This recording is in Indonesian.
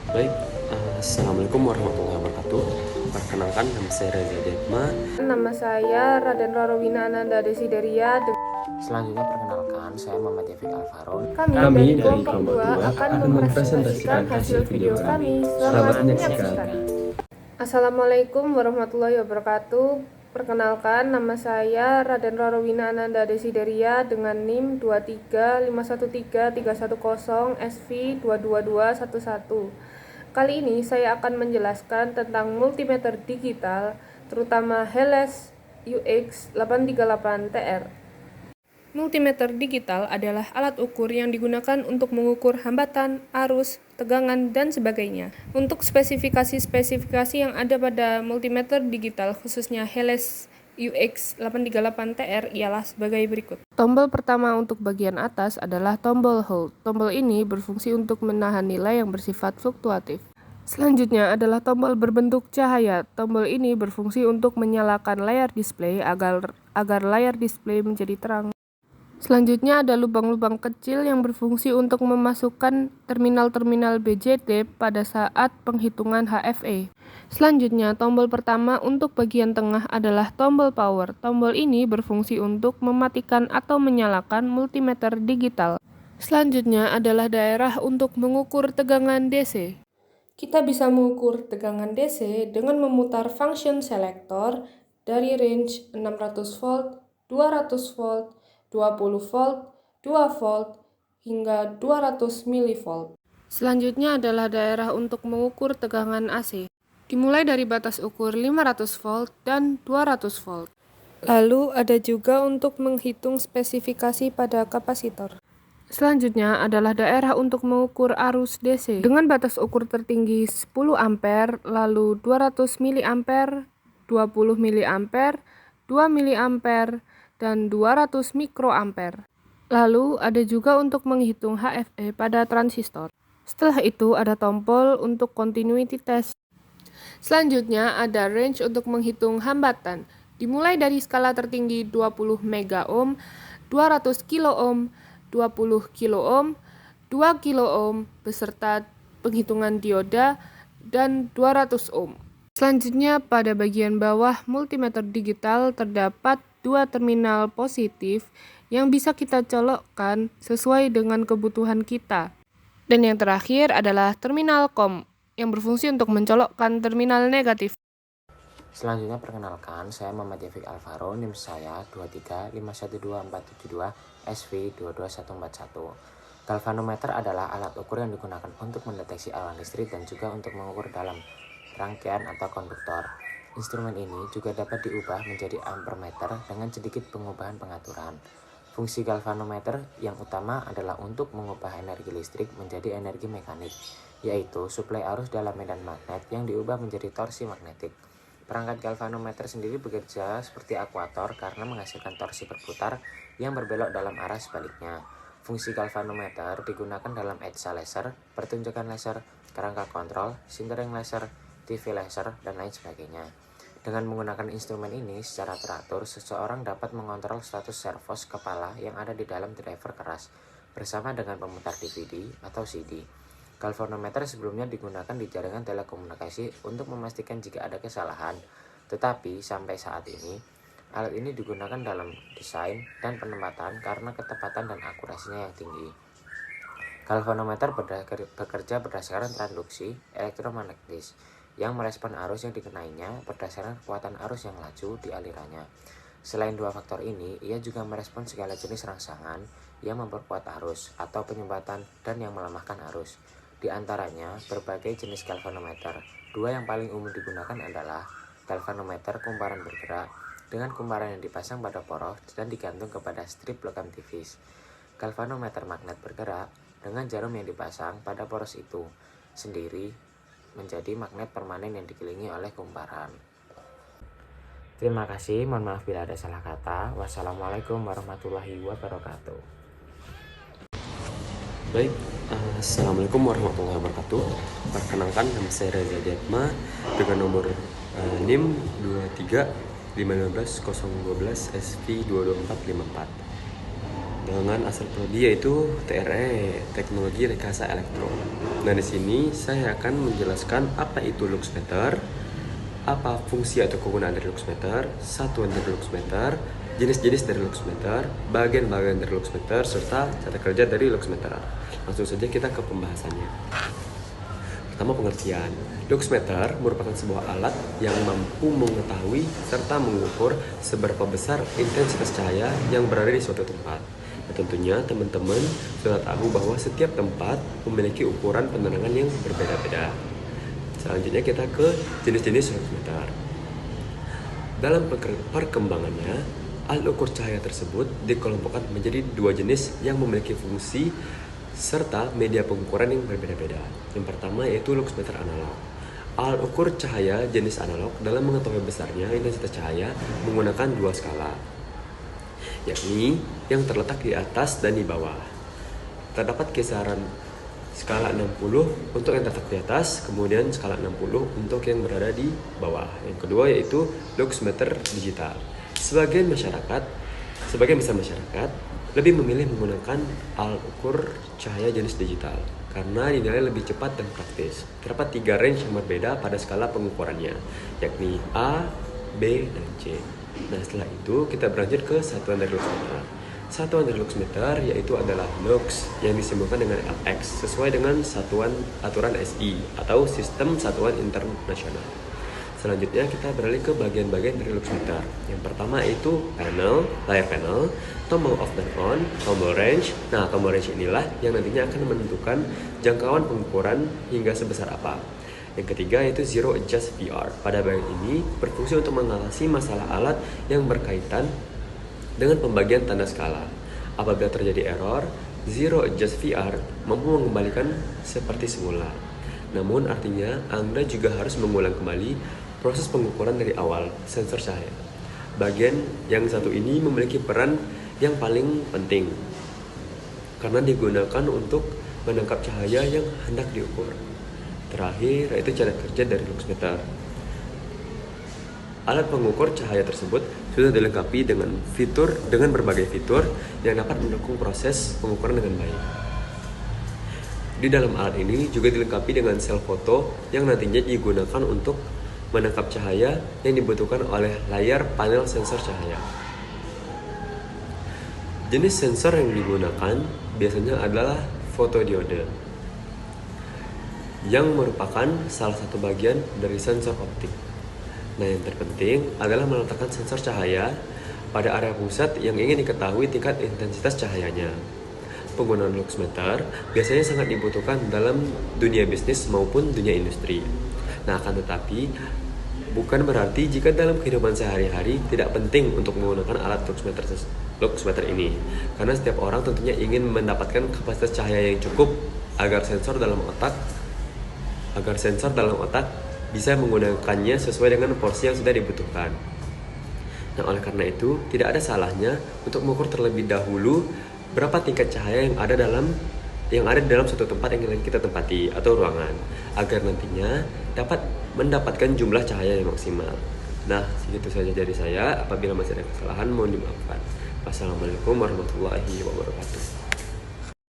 Baik, Assalamualaikum warahmatullahi wabarakatuh. Perkenalkan, nama saya Reza Depma. Nama saya Raden Rorowina Ananda Desideria. Selanjutnya perkenalkan, saya Muhammad Yafik Alvaro. Kami dari kelompok 2 akan mempresentasikan hasil video kami. Selamat menyaksikan. Assalamualaikum warahmatullahi wabarakatuh. Perkenalkan, nama saya Raden Rorowina Ananda Desideria dengan NIM 235133110 SV22211. Kali ini saya akan menjelaskan tentang multimeter digital, terutama Heles UX 838TR. Multimeter digital adalah alat ukur yang digunakan untuk mengukur hambatan, arus, tegangan, dan sebagainya. Untuk spesifikasi-spesifikasi yang ada pada multimeter digital, khususnya Heles UX 838TR ialah sebagai berikut. Tombol pertama untuk bagian atas adalah tombol hold. Tombol ini berfungsi untuk menahan nilai yang bersifat fluktuatif. Selanjutnya adalah tombol berbentuk cahaya. Tombol ini berfungsi untuk menyalakan layar display agar layar display menjadi terang. Selanjutnya ada lubang-lubang kecil yang berfungsi untuk memasukkan terminal-terminal BJT pada saat penghitungan HFE. Selanjutnya, tombol pertama untuk bagian tengah adalah tombol power. Tombol ini berfungsi untuk mematikan atau menyalakan multimeter digital. Selanjutnya adalah daerah untuk mengukur tegangan DC. Kita bisa mengukur tegangan DC dengan memutar function selector dari range 600 volt, 200 volt, 20 volt, 2 volt, hingga 200 mV. Selanjutnya adalah daerah untuk mengukur tegangan AC. Dimulai dari batas ukur 500 volt dan 200 volt. Lalu ada juga untuk menghitung spesifikasi pada kapasitor. Selanjutnya adalah daerah untuk mengukur arus DC dengan batas ukur tertinggi 10 ampere, lalu 200 mA, 20 mA, 2 mA, dan 200 mikroampere. Lalu ada juga untuk menghitung HFE pada transistor. Setelah itu ada tombol untuk continuity test. Selanjutnya ada range untuk menghitung hambatan. Dimulai dari skala tertinggi 20 megaohm, 200 kiloohm, 20 kiloohm, 2 kiloohm, beserta penghitungan dioda, dan 200 ohm. Selanjutnya pada bagian bawah multimeter digital terdapat dua terminal positif yang bisa kita colokkan sesuai dengan kebutuhan kita. Dan yang terakhir adalah terminal COM yang berfungsi untuk mencolokkan terminal negatif. Selanjutnya perkenalkan, saya Muhammad Yafik Alvaro, NIM saya 235124722 SV22141. Galvanometer adalah alat ukur yang digunakan untuk mendeteksi aliran listrik dan juga untuk mengukur dalam rangkaian atau konduktor. Instrumen ini juga dapat diubah menjadi ampermeter dengan sedikit pengubahan pengaturan. Fungsi galvanometer yang utama adalah untuk mengubah energi listrik menjadi energi mekanik, yaitu suplai arus dalam medan magnet yang diubah menjadi torsi magnetik. Perangkat galvanometer sendiri bekerja seperti akuator karena menghasilkan torsi berputar yang berbelok dalam arah sebaliknya. Fungsi galvanometer digunakan dalam ETSA laser, pertunjukan laser, kerangka kontrol, sintering laser, TV laser, dan lain sebagainya. Dengan menggunakan instrumen ini secara teratur, seseorang dapat mengontrol status servos kepala yang ada di dalam driver keras bersama dengan pemutar DVD atau CD. Galvanometer sebelumnya digunakan di jaringan telekomunikasi untuk memastikan jika ada kesalahan, tetapi sampai saat ini, alat ini digunakan dalam desain dan penempatan karena ketepatan dan akurasinya yang tinggi. Galvanometer bekerja berdasarkan transduksi elektromagnetis yang merespon arus yang dikenainya berdasarkan kekuatan arus yang laju di alirannya. Selain dua faktor ini, ia juga merespon segala jenis rangsangan yang memperkuat arus atau penyumbatan dan yang melemahkan arus. Di antaranya, berbagai jenis galvanometer. Dua yang paling umum digunakan adalah galvanometer kumparan bergerak dengan kumparan yang dipasang pada poros dan digantung kepada strip logam tipis. Galvanometer magnet bergerak dengan jarum yang dipasang pada poros itu sendiri menjadi magnet permanen yang dikelilingi oleh kumparan. Terima kasih, mohon maaf bila ada salah kata. Wassalamualaikum warahmatullahi wabarakatuh. Baik, Assalamualaikum warahmatullahi wabarakatuh. Perkenalkan, nama saya Reza Depma dengan nomor NIM 2351512 SV22454. dengan asal prodi yaitu TRE, Teknologi Rekayasa Elektro. Nah, di sini saya akan menjelaskan apa itu luxmeter, apa fungsi atau kegunaan dari luxmeter, satuan dari luxmeter, jenis-jenis dari luxmeter, bagian-bagian dari luxmeter, serta cara kerja dari luxmeter. Langsung saja kita ke pembahasannya. Pertama, pengertian. Luxmeter merupakan sebuah alat yang mampu mengetahui serta mengukur seberapa besar intensitas cahaya yang berada di suatu tempat. Nah, tentunya teman-teman sudah tahu bahwa setiap tempat memiliki ukuran penerangan yang berbeda-beda. Selanjutnya kita ke jenis-jenis luxmeter. Dalam perkembangannya, alat ukur cahaya tersebut dikelompokkan menjadi dua jenis yang memiliki fungsi serta media pengukuran yang berbeda-beda. Yang pertama yaitu luxmeter analog. Alat ukur cahaya jenis analog dalam mengetahui besarnya intensitas cahaya menggunakan dua skala, yakni yang terletak di atas dan di bawah. Terdapat kisaran skala 60 untuk yang terletak di atas, kemudian skala 60 untuk yang berada di bawah. Yang kedua yaitu luxmeter digital. Sebagian besar masyarakat lebih memilih menggunakan alat ukur cahaya jenis digital karena dinilai lebih cepat dan praktis. Terdapat 3 range yang berbeda pada skala pengukurannya, yakni A, B, dan C. Nah, setelah itu kita berlanjut ke satuan dari luxmeter. Satuan dari luxmeter yaitu adalah lux yang disimbolkan dengan LX sesuai dengan satuan aturan SI atau Sistem Satuan Internasional. Selanjutnya kita beralih ke bagian-bagian dari luxmeter. Yang pertama itu layar panel, tombol off dan on, tombol range. Nah, tombol range inilah yang nantinya akan menentukan jangkauan pengukuran hingga sebesar apa. Yang ketiga yaitu Zero Adjust VR. Pada bagian ini berfungsi untuk mengatasi masalah alat yang berkaitan dengan pembagian tanda skala. Apabila terjadi error, Zero Adjust VR mampu mengembalikan seperti semula. Namun artinya Anda juga harus mengulang kembali proses pengukuran dari awal sensor cahaya. Bagian yang satu ini memiliki peran yang paling penting karena digunakan untuk menangkap cahaya yang hendak diukur. Terakhir yaitu cara kerja dari luxmeter. Alat pengukur cahaya tersebut sudah dilengkapi dengan berbagai fitur yang dapat mendukung proses pengukuran dengan baik. Di dalam alat ini juga dilengkapi dengan sel foto yang nantinya digunakan untuk menangkap cahaya yang dibutuhkan oleh layar panel sensor cahaya. Jenis sensor yang digunakan biasanya adalah fotodiode, yang merupakan salah satu bagian dari sensor optik. Nah, yang terpenting adalah meletakkan sensor cahaya pada area pusat yang ingin diketahui tingkat intensitas cahayanya. Penggunaan luxmeter biasanya sangat dibutuhkan dalam dunia bisnis maupun dunia industri. Nah, akan tetapi bukan berarti jika dalam kehidupan sehari-hari tidak penting untuk menggunakan alat luxmeter ini, karena setiap orang tentunya ingin mendapatkan kapasitas cahaya yang cukup agar sensor dalam otak bisa menggunakannya sesuai dengan porsi yang sudah dibutuhkan. Nah, oleh karena itu tidak ada salahnya untuk mengukur terlebih dahulu berapa tingkat cahaya yang ada di dalam suatu tempat yang kita tempati atau ruangan, agar nantinya dapat mendapatkan jumlah cahaya yang maksimal. Nah, segitu saja dari saya. Apabila masih ada kesalahan, mohon dimaafkan. Wassalamualaikum warahmatullahi wabarakatuh.